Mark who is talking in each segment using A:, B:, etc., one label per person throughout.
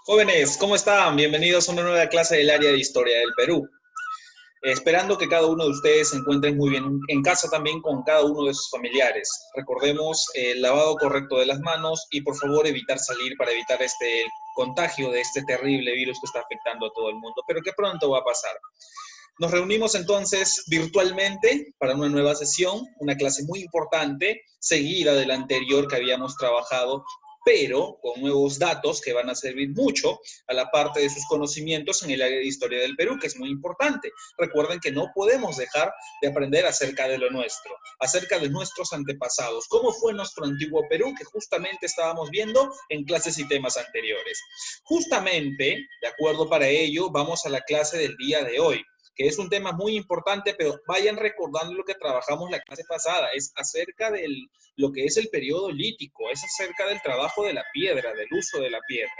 A: Jóvenes, ¿cómo están? Bienvenidos a una nueva clase del área de Historia del Perú. Esperando que cada uno de ustedes se encuentren muy bien en casa también con cada uno de sus familiares. Recordemos el lavado correcto de las manos y por favor evitar salir para evitar este contagio de este terrible virus que está afectando a todo el mundo, pero que pronto va a pasar. Nos reunimos entonces virtualmente para una nueva sesión, una clase muy importante, seguida de la anterior que habíamos trabajado, pero con nuevos datos que van a servir mucho a la parte de sus conocimientos en el área de historia del Perú, que es muy importante. Recuerden que no podemos dejar de aprender acerca de lo nuestro, acerca de nuestros antepasados, cómo fue nuestro antiguo Perú, que justamente estábamos viendo en clases y temas anteriores. Justamente, de acuerdo para ello, vamos a la clase del día de hoy, que es un tema muy importante, pero vayan recordando lo que trabajamos la clase pasada, es acerca de lo que es el periodo lítico, es acerca del trabajo de la piedra, del uso de la piedra.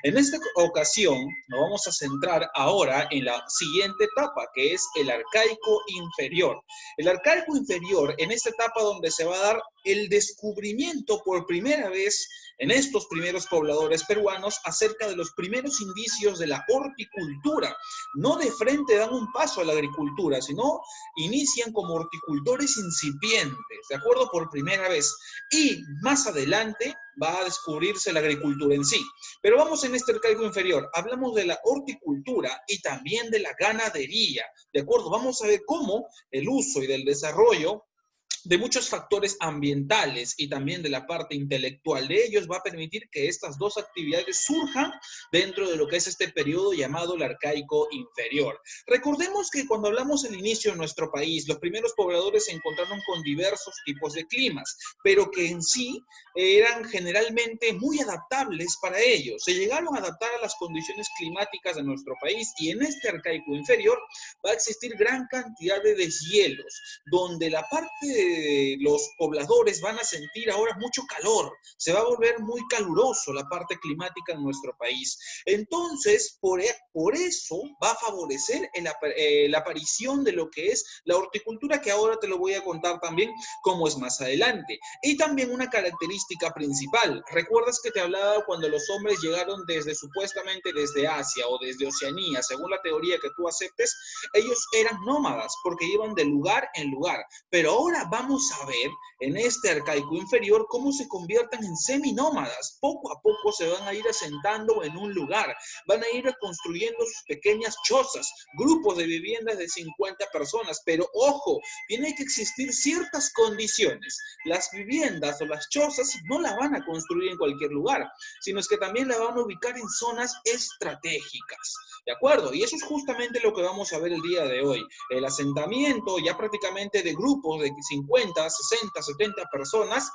A: En esta ocasión nos vamos a centrar ahora en la siguiente etapa, que es el arcaico inferior. El arcaico inferior, en esta etapa donde se va a dar el descubrimiento por primera vez en estos primeros pobladores peruanos acerca de los primeros indicios de la horticultura. No de frente dan un paso a la agricultura, sino inician como horticultores incipientes, ¿de acuerdo? Por primera vez. Y más adelante va a descubrirse la agricultura en sí. Pero vamos en este arcaico inferior, hablamos de la horticultura y también de la ganadería, ¿de acuerdo? Vamos a ver cómo el uso y del desarrollo de muchos factores ambientales y también de la parte intelectual de ellos va a permitir que estas dos actividades surjan dentro de lo que es este periodo llamado el arcaico inferior. Recordemos que cuando hablamos del inicio de nuestro país, los primeros pobladores se encontraron con diversos tipos de climas, pero que en sí eran generalmente muy adaptables para ellos. Se llegaron a adaptar a las condiciones climáticas de nuestro país y en este arcaico inferior va a existir gran cantidad de deshielos, donde la parte de los pobladores van a sentir ahora mucho calor, se va a volver muy caluroso la parte climática en nuestro país. Entonces, por eso va a favorecer la aparición de lo que es la horticultura, que ahora te lo voy a contar también cómo es más adelante. Y también una característica principal, ¿recuerdas que te hablaba cuando los hombres llegaron supuestamente desde Asia o desde Oceanía, según la teoría que tú aceptes? Ellos eran nómadas porque iban de lugar en lugar, pero ahora vamos a ver en este arcaico inferior cómo se convierten en seminómadas. Poco a poco se van a ir asentando en un lugar, van a ir construyendo sus pequeñas chozas, grupos de viviendas de 50 personas, pero ojo, tiene que existir ciertas condiciones. Las viviendas o las chozas no la van a construir en cualquier lugar, sino es que también la van a ubicar en zonas estratégicas. ¿De acuerdo? Y eso es justamente lo que vamos a ver el día de hoy. El asentamiento ya prácticamente de grupos de 50, 60, 70 personas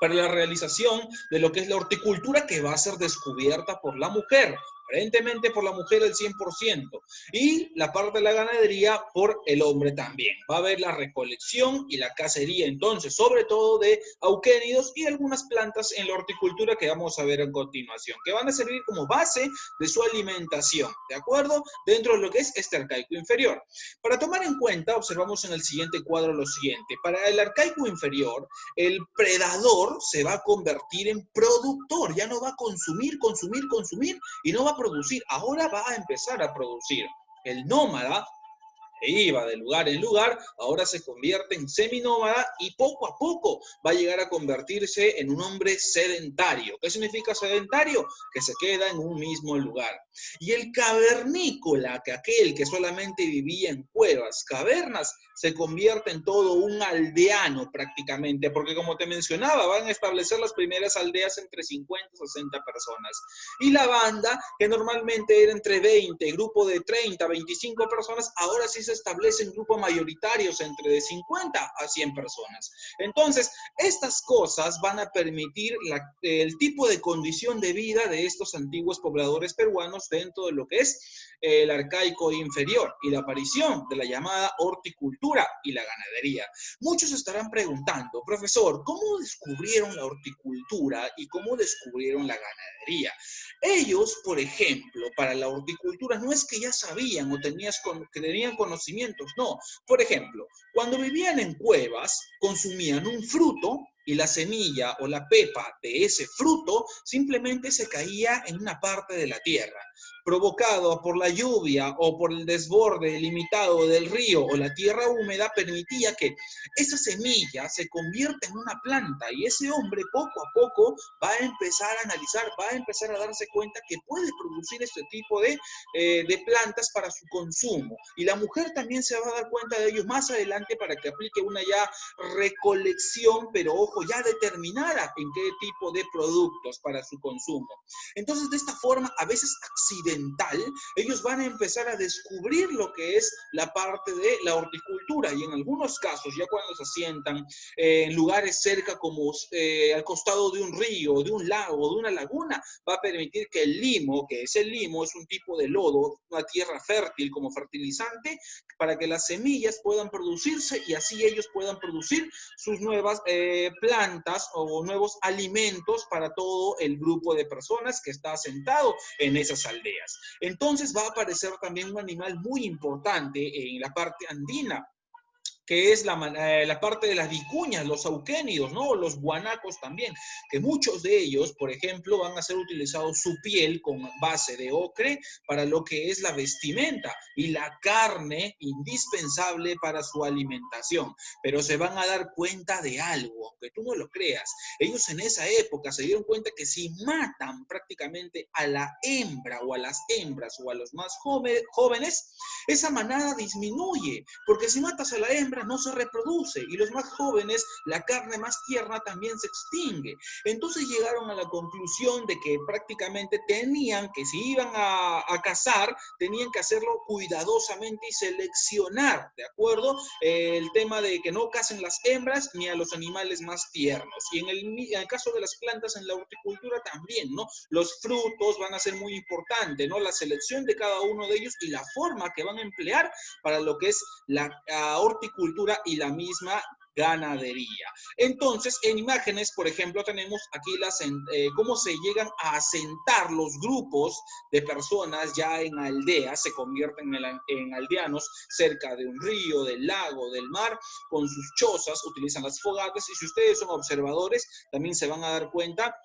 A: para la realización de lo que es la horticultura que va a ser descubierta por la mujer. Aparentemente por la mujer el 100%, y la parte de la ganadería por el hombre también. Va a haber la recolección y la cacería, entonces, sobre todo de auquénidos y algunas plantas en la horticultura que vamos a ver a continuación, que van a servir como base de su alimentación, ¿de acuerdo? Dentro de lo que es este arcaico inferior. Para tomar en cuenta, observamos en el siguiente cuadro lo siguiente. Para el arcaico inferior, el predador se va a convertir en productor, ya no va a consumir y no va a producir, ahora va a empezar a producir. El nómada que iba de lugar en lugar, ahora se convierte en seminómada y poco a poco va a llegar a convertirse en un hombre sedentario. ¿Qué significa sedentario? Que se queda en un mismo lugar. Y el cavernícola, que aquel que solamente vivía en cuevas, cavernas, se convierte en todo un aldeano prácticamente, porque como te mencionaba, van a establecer las primeras aldeas entre 50 y 60 personas. Y la banda, que normalmente era entre 20, grupo de 30, 25 personas, ahora sí se establecen grupos mayoritarios entre de 50 a 100 personas. Entonces, estas cosas van a permitir el tipo de condición de vida de estos antiguos pobladores peruanos dentro de lo que es el arcaico inferior y la aparición de la llamada horticultura y la ganadería. Muchos estarán preguntando, profesor, ¿cómo descubrieron la horticultura y cómo descubrieron la ganadería? Ellos, por ejemplo, para la horticultura no es que ya sabían o que tenían conocimientos, no. Por ejemplo, cuando vivían en cuevas, consumían un fruto y la semilla o la pepa de ese fruto simplemente se caía en una parte de la tierra, provocado por la lluvia o por el desborde limitado del río o la tierra húmeda, permitía que esa semilla se convierta en una planta, y ese hombre poco a poco va a empezar a analizar, va a empezar a darse cuenta que puede producir este tipo de plantas para su consumo. Y la mujer también se va a dar cuenta de ello más adelante para que aplique una ya recolección, pero ojo, ya determinada en qué tipo de productos para su consumo. Entonces, de esta forma, a veces accidental, ellos van a empezar a descubrir lo que es la parte de la horticultura, y en algunos casos, ya cuando se asientan en lugares cerca como al costado de un río, de un lago, de una laguna, va a permitir que el limo, que es el limo, es un tipo de lodo, una tierra fértil como fertilizante, para que las semillas puedan producirse y así ellos puedan producir sus nuevas plantas o nuevos alimentos para todo el grupo de personas que está asentado en esas aldeas. Entonces va a aparecer también un animal muy importante en la parte andina, que es la parte de las vicuñas, los auquénidos, ¿no? Los guanacos también, que muchos de ellos, por ejemplo, van a ser utilizados su piel con base de ocre para lo que es la vestimenta y la carne indispensable para su alimentación. Pero se van a dar cuenta de algo, aunque tú no lo creas. Ellos en esa época se dieron cuenta que si matan prácticamente a la hembra o a las hembras o a los más jóvenes, esa manada disminuye, porque si matas a la hembra no se reproduce, y los más jóvenes, la carne más tierna también se extingue. Entonces llegaron a la conclusión de que prácticamente tenían que, si iban a cazar, tenían que hacerlo cuidadosamente y seleccionar, ¿de acuerdo? El tema de que no cacen las hembras ni a los animales más tiernos. Y en el caso de las plantas en la horticultura también, ¿no? Los frutos van a ser muy importantes, ¿no? La selección de cada uno de ellos y la forma que van a emplear para lo que es la horticultura y la misma ganadería. Entonces, en imágenes, por ejemplo, tenemos aquí cómo se llegan a asentar los grupos de personas ya en aldeas, se convierten en aldeanos cerca de un río, del lago, del mar, con sus chozas, utilizan las fogatas, y si ustedes son observadores, también se van a dar cuenta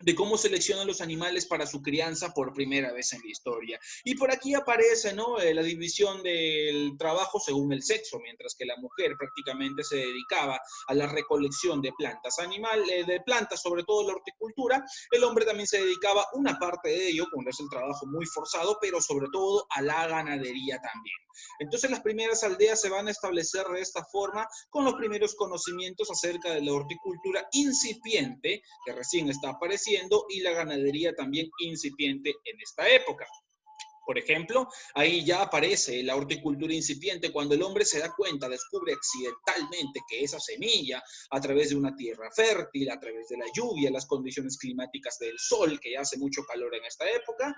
A: de cómo seleccionan los animales para su crianza por primera vez en la historia. Y por aquí aparece, ¿no? La división del trabajo según el sexo, mientras que la mujer prácticamente se dedicaba a la recolección de plantas de plantas, sobre todo la horticultura. El hombre también se dedicaba una parte de ello, cuando es el trabajo muy forzado, pero sobre todo a la ganadería también. Entonces las primeras aldeas se van a establecer de esta forma, con los primeros conocimientos acerca de la horticultura incipiente, que recién está apareciendo, y la ganadería también incipiente en esta época. Por ejemplo, ahí ya aparece la horticultura incipiente cuando el hombre se da cuenta, descubre accidentalmente que esa semilla, a través de una tierra fértil, a través de la lluvia, las condiciones climáticas del sol, que ya hace mucho calor en esta época,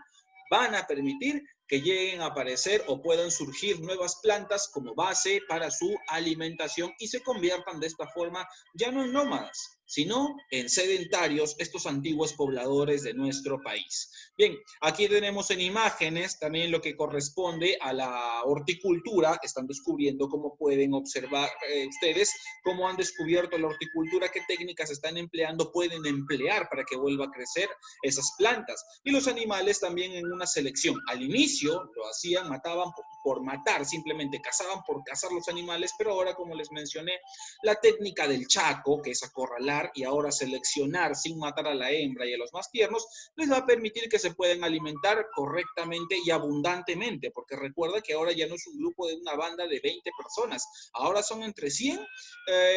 A: van a permitir que lleguen a aparecer o puedan surgir nuevas plantas como base para su alimentación y se conviertan de esta forma ya no en nómadas, sino en sedentarios, estos antiguos pobladores de nuestro país. Bien, aquí tenemos en imágenes también lo que corresponde a la horticultura. Están descubriendo, cómo pueden observar ustedes, cómo han descubierto la horticultura, qué técnicas están empleando, pueden emplear para que vuelva a crecer esas plantas. Y los animales también en una selección. Al inicio lo hacían, mataban por matar, simplemente cazaban por cazar los animales, pero ahora, como les mencioné, la técnica del chaco, que es acorralar y ahora seleccionar sin matar a la hembra y a los más tiernos, les va a permitir que se puedan alimentar correctamente y abundantemente, porque recuerda que ahora ya no es un grupo de una banda de 20 personas, ahora son entre 100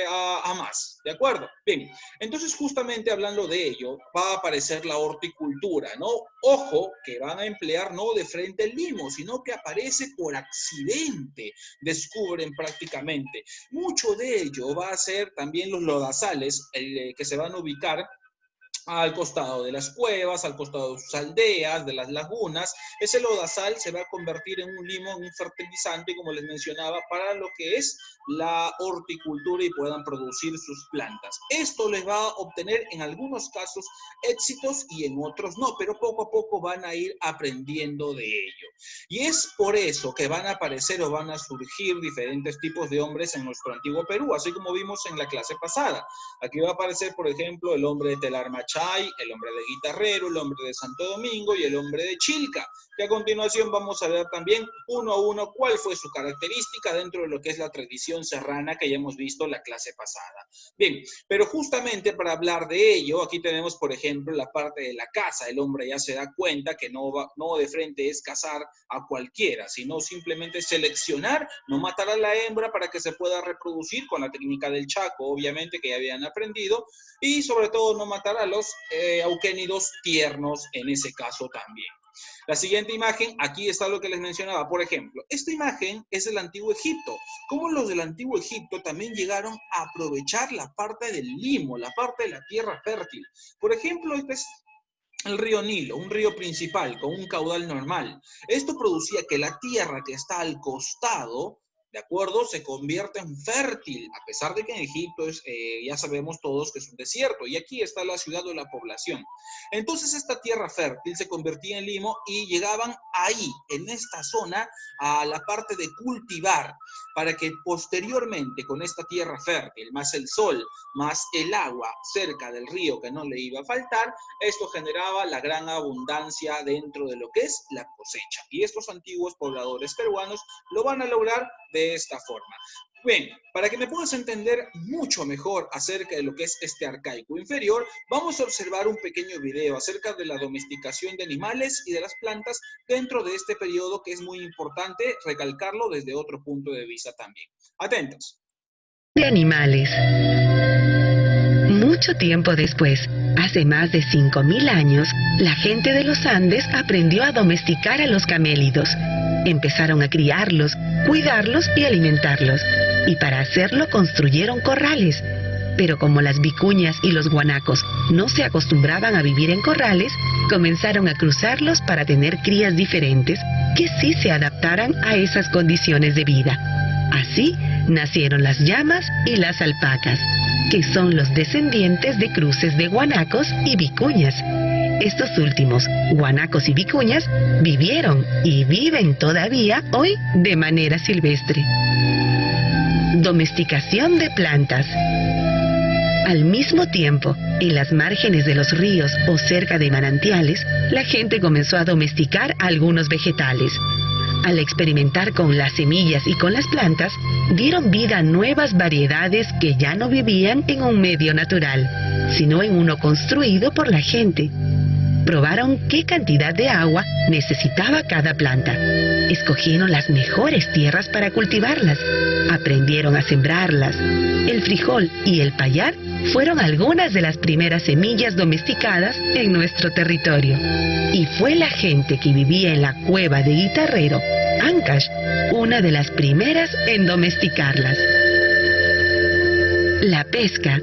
A: a más, ¿de acuerdo? Bien, entonces justamente hablando de ello, va a aparecer la horticultura, ¿no? Ojo, que van a emplear no de frente el limo, sino que aparece por accidente, descubren prácticamente. Mucho de ello va a ser también los lodazales que se van a ubicar al costado de las cuevas, al costado de sus aldeas, de las lagunas. Ese lodazal se va a convertir en un limo, en un fertilizante, como les mencionaba, para lo que es la horticultura y puedan producir sus plantas. Esto les va a obtener en algunos casos éxitos y en otros no, pero poco a poco van a ir aprendiendo de ello. Y es por eso que van a aparecer o van a surgir diferentes tipos de hombres en nuestro antiguo Perú, así como vimos en la clase pasada. Aquí va a aparecer, por ejemplo, el hombre de Telar Machay, el hombre de Guitarrero, el hombre de Santo Domingo y el hombre de Chilca, que a continuación vamos a ver también uno a uno cuál fue su característica dentro de lo que es la tradición serrana que ya hemos visto la clase pasada. Bien, pero justamente para hablar de ello, aquí tenemos, por ejemplo, la parte de la caza. El hombre ya se da cuenta que no de frente es cazar a cualquiera, sino simplemente seleccionar, no matar a la hembra para que se pueda reproducir con la técnica del Chaco, obviamente, que ya habían aprendido, y sobre todo no matar a los auquénidos tiernos en ese caso también. La siguiente imagen, aquí está lo que les mencionaba. Por ejemplo, esta imagen es del Antiguo Egipto. Cómo los del Antiguo Egipto también llegaron a aprovechar la parte del limo, la parte de la tierra fértil. Por ejemplo, este es el río Nilo, un río principal con un caudal normal. Esto producía que la tierra que está al costado, ¿de acuerdo?, se convierta en fértil, a pesar de que en Egipto ya sabemos todos que es un desierto, y aquí está la ciudad o la población. Entonces esta tierra fértil se convertía en limo y llegaban ahí, en esta zona, a la parte de cultivar, para que posteriormente con esta tierra fértil, más el sol, más el agua cerca del río que no le iba a faltar, esto generaba la gran abundancia dentro de lo que es la cosecha. Y estos antiguos pobladores peruanos lo van a lograr de esta forma. Bien, para que me puedas entender mucho mejor acerca de lo que es este arcaico inferior, vamos a observar un pequeño video acerca de la domesticación de animales y de las plantas dentro de este periodo, que es muy importante recalcarlo desde otro punto de vista también. Atentos.
B: De animales. Mucho tiempo después, hace más de 5.000 años, la gente de los Andes aprendió a domesticar a los camélidos. Empezaron a criarlos, cuidarlos y alimentarlos. Y para hacerlo construyeron corrales. Pero como las vicuñas y los guanacos no se acostumbraban a vivir en corrales, comenzaron a cruzarlos para tener crías diferentes que sí se adaptaran a esas condiciones de vida. Así nacieron las llamas y las alpacas, que son los descendientes de cruces de guanacos y vicuñas. Estos últimos, guanacos y vicuñas, vivieron y viven todavía hoy de manera silvestre. Domesticación de plantas. Al mismo tiempo, en las márgenes de los ríos o cerca de manantiales, la gente comenzó a domesticar algunos vegetales. Al experimentar con las semillas y con las plantas, dieron vida a nuevas variedades que ya no vivían en un medio natural, sino en uno construido por la gente. Probaron qué cantidad de agua necesitaba cada planta. Escogieron las mejores tierras para cultivarlas. Aprendieron a sembrarlas. El frijol y el payar fueron algunas de las primeras semillas domesticadas en nuestro territorio. Y fue la gente que vivía en la cueva de Guitarrero, Ancash, una de las primeras en domesticarlas. La pesca.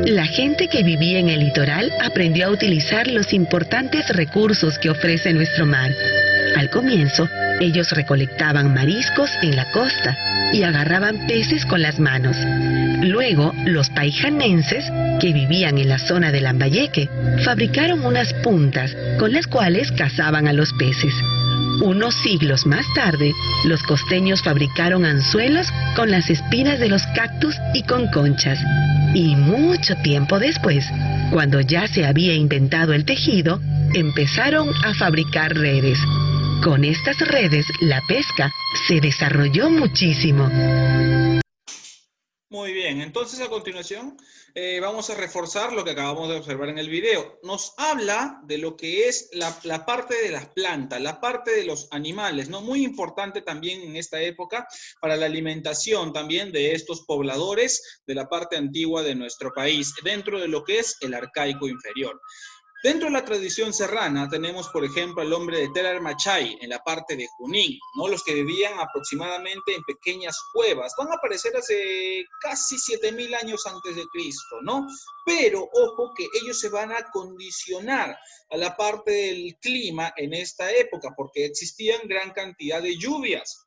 B: La gente que vivía en el litoral aprendió a utilizar los importantes recursos que ofrece nuestro mar. Al comienzo, ellos recolectaban mariscos en la costa y agarraban peces con las manos. Luego, los paijanenses, que vivían en la zona de Lambayeque, fabricaron unas puntas con las cuales cazaban a los peces. Unos siglos más tarde, los costeños fabricaron anzuelos con las espinas de los cactus y con conchas. Y mucho tiempo después, cuando ya se había inventado el tejido, empezaron a fabricar redes. Con estas redes, la pesca se desarrolló muchísimo.
A: Muy bien, entonces a continuación vamos a reforzar lo que acabamos de observar en el video. Nos habla de lo que es la parte de las plantas, la parte de los animales, ¿no? Muy importante también en esta época para la alimentación también de estos pobladores de la parte antigua de nuestro país, dentro de lo que es el arcaico inferior. Dentro de la tradición serrana tenemos, por ejemplo, al hombre de Telar Machay en la parte de Junín, ¿no? Los que vivían aproximadamente en pequeñas cuevas. Van a aparecer hace casi 7000 años antes de Cristo, ¿no? Pero ojo que ellos se van a condicionar a la parte del clima en esta época porque existían gran cantidad de lluvias,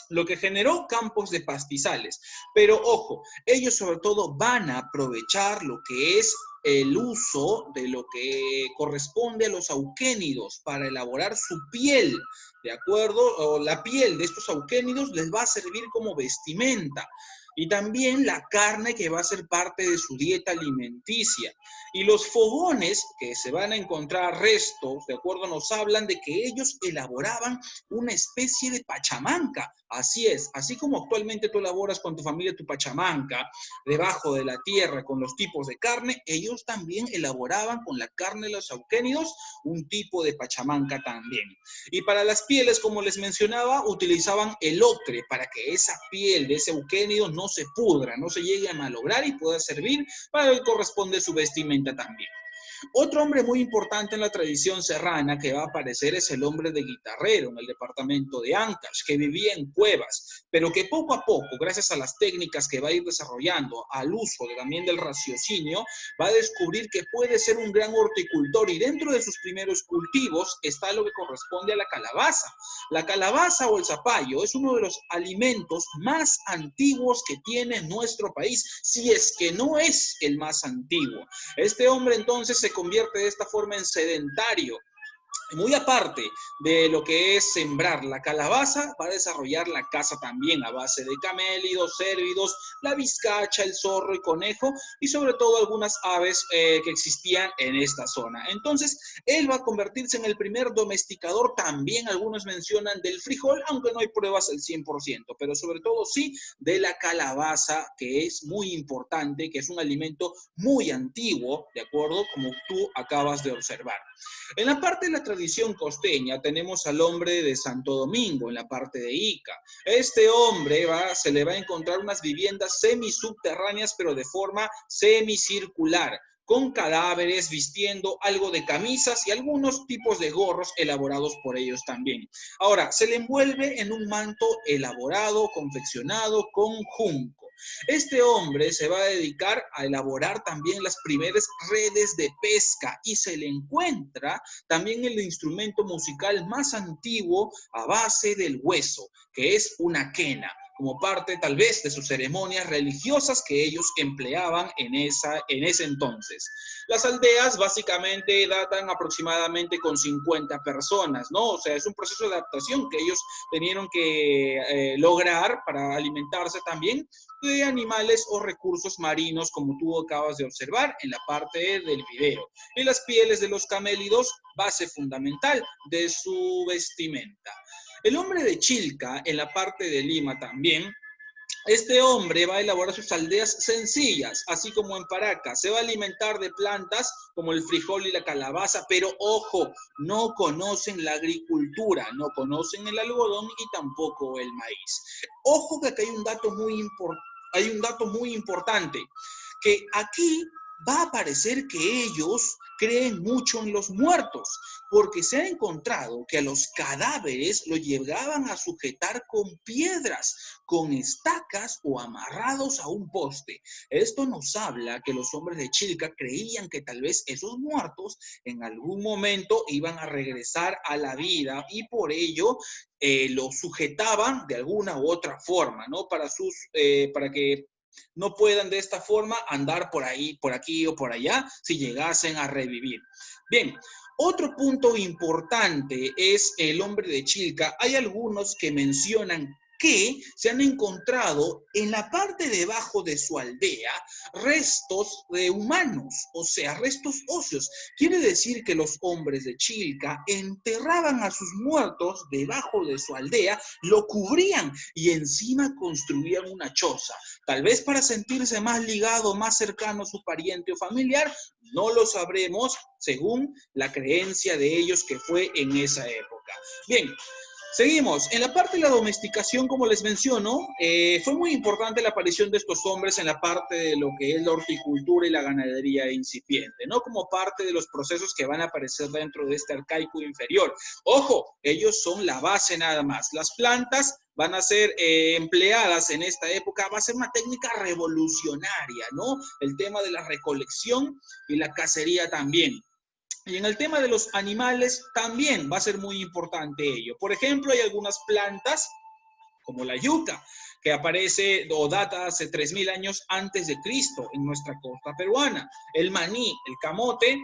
A: lo que generó campos de pastizales. Pero ojo, ellos sobre todo van a aprovechar lo que es el uso de lo que corresponde a los auquénidos para elaborar su piel, ¿de acuerdo? O la piel de estos auquénidos les va a servir como vestimenta. Y también la carne que va a ser parte de su dieta alimenticia. Y los fogones que se van a encontrar restos, de acuerdo, nos hablan de que ellos elaboraban una especie de pachamanca. Así es, así como actualmente tú elaboras con tu familia tu pachamanca, debajo de la tierra con los tipos de carne, ellos también elaboraban con la carne de los auquénidos un tipo de pachamanca también. Y para las pieles, como les mencionaba, utilizaban el ocre para que esa piel de ese auquénido no se pudra, no se llegue a malograr y pueda servir para lo que corresponde su vestimenta también. Otro hombre muy importante en la tradición serrana que va a aparecer es el hombre de Guitarrero en el departamento de Ancash, que vivía en cuevas, pero que poco a poco, gracias a las técnicas que va a ir desarrollando, al uso también del raciocinio, va a descubrir que puede ser un gran horticultor y dentro de sus primeros cultivos está lo que corresponde a la calabaza. La calabaza o el zapallo es uno de los alimentos más antiguos que tiene nuestro país, si es que no es el más antiguo. Este hombre entonces se convierte de esta forma en sedentario. Muy aparte de lo que es sembrar la calabaza, va a desarrollar la caza también a base de camélidos, cérvidos, la vizcacha, el zorro y conejo y sobre todo algunas aves que existían en esta zona. Entonces, él va a convertirse en el primer domesticador, también algunos mencionan del frijol, aunque no hay pruebas al 100%, pero sobre todo sí de la calabaza, que es muy importante, que es un alimento muy antiguo, ¿de acuerdo? Como tú acabas de observar. En la parte de la tradición costeña tenemos al hombre de Santo Domingo, en la parte de Ica. Este hombre se le va a encontrar unas viviendas semisubterráneas, pero de forma semicircular, con cadáveres, vistiendo algo de camisas y algunos tipos de gorros elaborados por ellos también. Ahora, se le envuelve en un manto elaborado, confeccionado con junco. Este hombre se va a dedicar a elaborar también las primeras redes de pesca y se le encuentra también el instrumento musical más antiguo a base del hueso, que es una quena, como parte tal vez de sus ceremonias religiosas que ellos empleaban en ese entonces. Las aldeas básicamente datan aproximadamente con 50 personas, ¿no? O sea, es un proceso de adaptación que ellos tenían que lograr para alimentarse también de animales o recursos marinos, como tú acabas de observar en la parte del video. Y las pieles de los camélidos, base fundamental de su vestimenta. El hombre de Chilca, en la parte de Lima también, este hombre va a elaborar sus aldeas sencillas, así como en Paracas. Se va a alimentar de plantas como el frijol y la calabaza, pero ojo, no conocen la agricultura, no conocen el algodón y tampoco el maíz. Ojo que aquí hay un dato muy importante, que aquí va a parecer que ellos creen mucho en los muertos, porque se ha encontrado que a los cadáveres los llegaban a sujetar con piedras, con estacas o amarrados a un poste. Esto nos habla que los hombres de Chilca creían que tal vez esos muertos en algún momento iban a regresar a la vida y por ello los sujetaban de alguna u otra forma, ¿no? Para que no puedan de esta forma andar por ahí, por aquí o por allá si llegasen a revivir. Bien, otro punto importante es el hombre de Chilca. Hay algunos que mencionan que se han encontrado en la parte debajo de su aldea restos de humanos, o sea, restos óseos. Quiere decir que los hombres de Chilca enterraban a sus muertos debajo de su aldea, lo cubrían y encima construían una choza. Tal vez para sentirse más ligado, más cercano a su pariente o familiar, no lo sabremos según la creencia de ellos que fue en esa época. Bien. Seguimos. En la parte de la domesticación, como les menciono, fue muy importante la aparición de estos hombres en la parte de lo que es la horticultura y la ganadería incipiente, ¿no? Como parte de los procesos que van a aparecer dentro de este arcaico inferior. Ojo, ellos son la base nada más. Las plantas van a ser empleadas en esta época, va a ser una técnica revolucionaria, ¿no? El tema de la recolección y la cacería también. Y en el tema de los animales también va a ser muy importante ello. Por ejemplo, hay algunas plantas como la yuca, que aparece o data hace 3000 años antes de Cristo en nuestra costa peruana. El maní, el camote,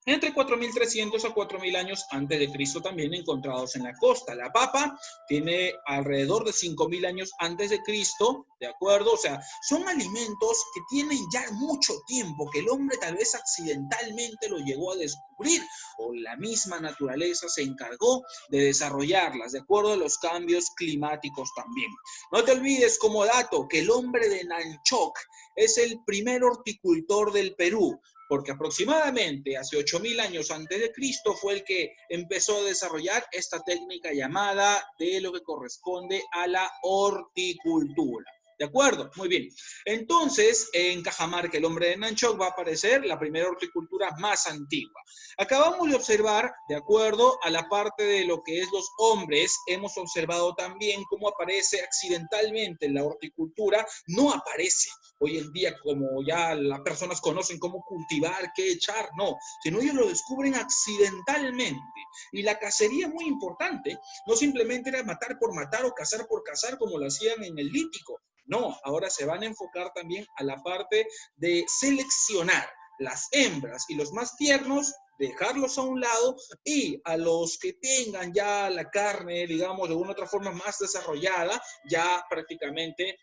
A: entre 4300 a 4000 años antes de Cristo también encontrados en la costa. La papa tiene alrededor de 5000 años antes de Cristo, ¿de acuerdo? O sea, son alimentos que tienen ya mucho tiempo, que el hombre tal vez accidentalmente lo llegó a descubrir, o la misma naturaleza se encargó de desarrollarlas, de acuerdo a los cambios climáticos también. No te olvides como dato que el hombre de Nanchoc es el primer horticultor del Perú, porque aproximadamente hace 8000 años antes de Cristo fue el que empezó a desarrollar esta técnica llamada de lo que corresponde a la horticultura. ¿De acuerdo? Muy bien. Entonces, en Cajamarca, el hombre de Nanchoc, va a aparecer la primera horticultura más antigua. Acabamos de observar, de acuerdo a la parte de lo que es los hombres, hemos observado también cómo aparece accidentalmente la horticultura, no aparece hoy en día como ya las personas conocen cómo cultivar, qué echar, no, sino ellos lo descubren accidentalmente. Y la cacería es muy importante, no simplemente era matar por matar o cazar por cazar como lo hacían en el Lítico, no, ahora se van a enfocar también a la parte de seleccionar las hembras y los más tiernos, dejarlos a un lado, y a los que tengan ya la carne, digamos, de una u otra forma más desarrollada, ya prácticamente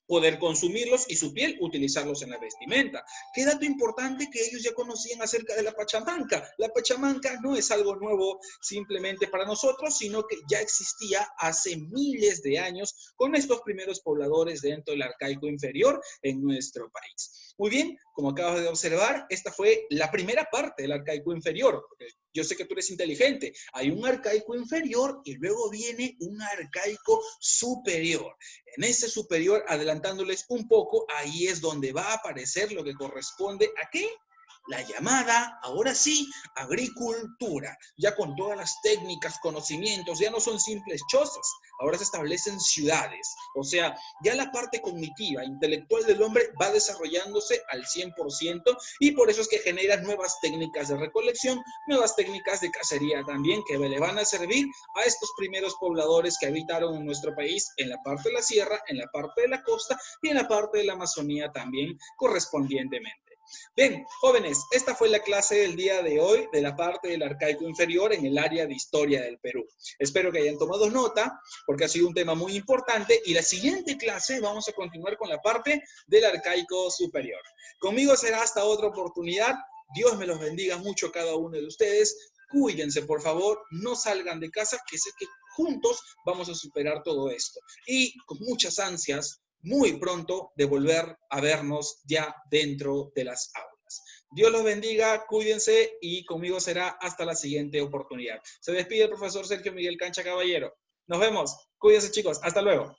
A: poder consumirlos y su piel utilizarlos en la vestimenta. Qué dato importante que ellos ya conocían acerca de la pachamanca. La pachamanca no es algo nuevo simplemente para nosotros, sino que ya existía hace miles de años con estos primeros pobladores dentro del arcaico inferior en nuestro país. Muy bien, como acabas de observar, esta fue la primera parte del arcaico inferior. Yo sé que tú eres inteligente. Hay un arcaico inferior y luego viene un arcaico superior. En ese superior, adelantándoles un poco, ahí es donde va a aparecer lo que corresponde a ¿qué? La llamada, ahora sí, agricultura. Ya con todas las técnicas, conocimientos, ya no son simples chozas, ahora se establecen ciudades. O sea, ya la parte cognitiva, intelectual del hombre va desarrollándose al 100% y por eso es que generan nuevas técnicas de recolección, nuevas técnicas de cacería también que le van a servir a estos primeros pobladores que habitaron en nuestro país en la parte de la sierra, en la parte de la costa y en la parte de la Amazonía también correspondientemente. Bien, jóvenes, esta fue la clase del día de hoy de la parte del arcaico inferior en el área de historia del Perú. Espero que hayan tomado nota porque ha sido un tema muy importante y la siguiente clase vamos a continuar con la parte del arcaico superior. Conmigo será hasta otra oportunidad. Dios me los bendiga mucho a cada uno de ustedes. Cuídense, por favor, no salgan de casa, que sé que juntos vamos a superar todo esto. Y con muchas ansias, muy pronto de volver a vernos ya dentro de las aulas. Dios los bendiga, cuídense y conmigo será hasta la siguiente oportunidad. Se despide el profesor Sergio Miguel Cancha Caballero. Nos vemos. Cuídense, chicos. Hasta luego.